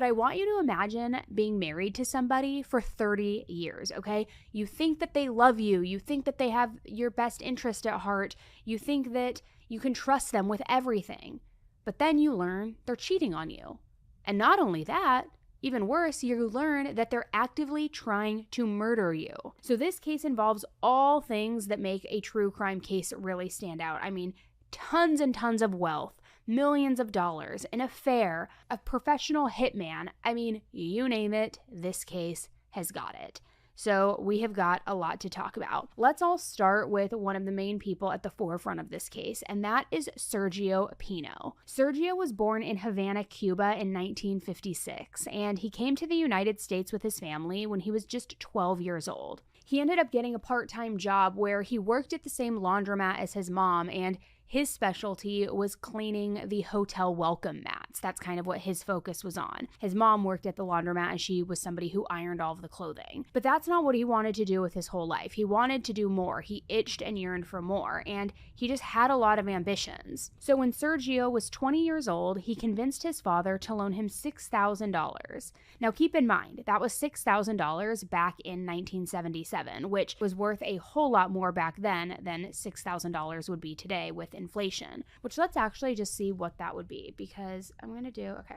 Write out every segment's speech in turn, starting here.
But I want you to imagine being married to somebody for 30 years, okay? You think that they love you. You think that they have your best interest at heart. You think that you can trust them with everything. But then you learn they're cheating on you. And not only that, even worse, you learn that they're actively trying to murder you. So this case involves all things that make a true crime case really stand out. I mean, tons and tons of wealth, millions of dollars, an affair, a professional hitman. I mean, you name it, this case has got it. So we have got a lot to talk about. Let's all start with one of the main people at the forefront of this case, and that is Sergio Pino. Sergio was born in Havana, Cuba in 1956, and he came to the United States with his family when he was just 12 years old. He ended up getting a part-time job where he worked at the same laundromat as his mom, and his specialty was cleaning the hotel welcome mats. That's kind of what his focus was on. His mom worked at the laundromat and she was somebody who ironed all of the clothing. But that's not what he wanted to do with his whole life. He wanted to do more. He itched and yearned for more, and he just had a lot of ambitions. So when Sergio was 20 years old, he convinced his father to loan him $6,000. Now keep in mind, that was $6,000 back in 1977, which was worth a whole lot more back then than $6,000 would be today with inflation, which let's actually just see what that would be, because I'm going to do, okay.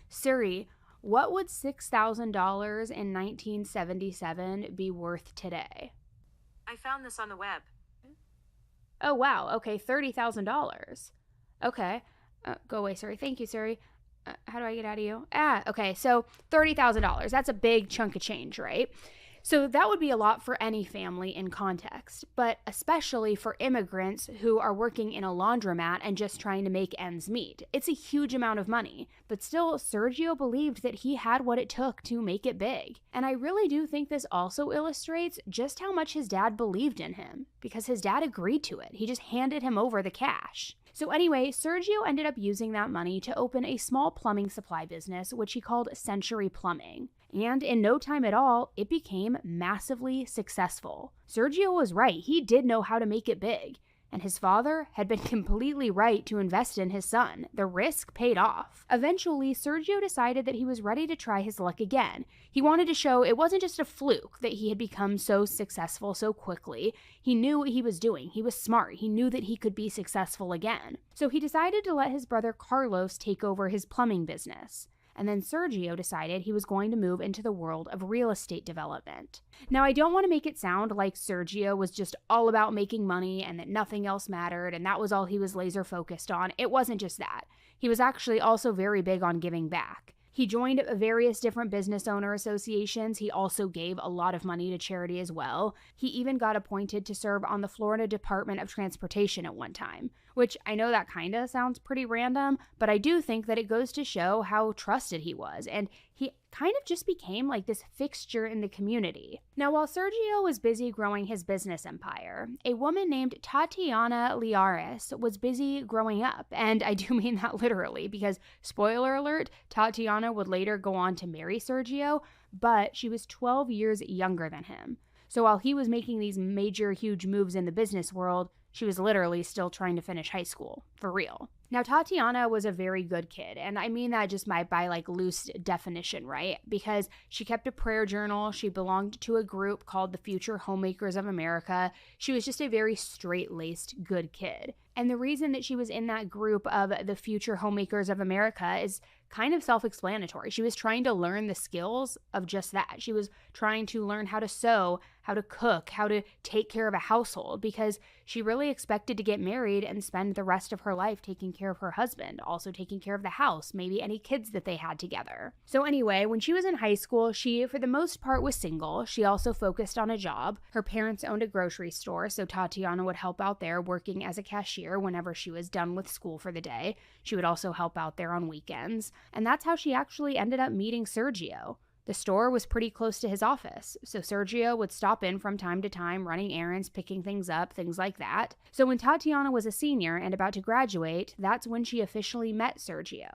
Siri, what would $6,000 in 1977 be worth today? I found this on the web. Oh, wow. Okay, $30,000. Okay. Go away, Siri. Thank you, Siri. How do I get out of you? Okay, so $30,000. That's a big chunk of change, right? So that would be a lot for any family in context, but especially for immigrants who are working in a laundromat and just trying to make ends meet. It's a huge amount of money, but still, Sergio believed that he had what it took to make it big. And I really do think this also illustrates just how much his dad believed in him, because his dad agreed to it. He just handed him over the cash. So anyway, Sergio ended up using that money to open a small plumbing supply business, which he called Century Plumbing. And in no time at all, it became massively successful. Sergio was right. He did know how to make it big. And his father had been completely right to invest in his son. The risk paid off. Eventually, Sergio decided that he was ready to try his luck again. He wanted to show it wasn't just a fluke that he had become so successful so quickly. He knew what he was doing. He was smart. He knew that he could be successful again. So he decided to let his brother Carlos take over his plumbing business. And then Sergio decided he was going to move into the world of real estate development. Now, I don't want to make it sound like Sergio was just all about making money and that nothing else mattered and that was all he was laser focused on. It wasn't just that. He was actually also very big on giving back. He joined various different business owner associations. He also gave a lot of money to charity as well. He even got appointed to serve on the Florida Department of Transportation at one time, which I know that kind of sounds pretty random, but I do think that it goes to show how trusted he was, and he kind of just became like this fixture in the community. Now, while Sergio was busy growing his business empire, a woman named Tatiana Leares was busy growing up, and I do mean that literally because, spoiler alert, Tatiana would later go on to marry Sergio, but she was 12 years younger than him. So while he was making these major, huge moves in the business world, she was literally still trying to finish high school, for real. Now, Tatiana was a very good kid, and I mean that just by like loose definition, right? Because she kept a prayer journal, she belonged to a group called the Future Homemakers of America. She was just a very straight-laced, good kid. And the reason that she was in that group of the Future Homemakers of America is kind of self-explanatory. She was trying to learn the skills of just that. She was trying to learn how to sew, how to cook, how to take care of a household, because she really expected to get married and spend the rest of her life taking care of her husband, also taking care of the house, maybe any kids that they had together. So anyway, when she was in high school, she, for the most part, was single. She also focused on a job. Her parents owned a grocery store, so Tatiana would help out there working as a cashier whenever she was done with school for the day. She would also help out there on weekends. And that's how she actually ended up meeting Sergio. The store was pretty close to his office, so Sergio would stop in from time to time running errands, picking things up, things like that. So when Tatiana was a senior and about to graduate, that's when she officially met Sergio.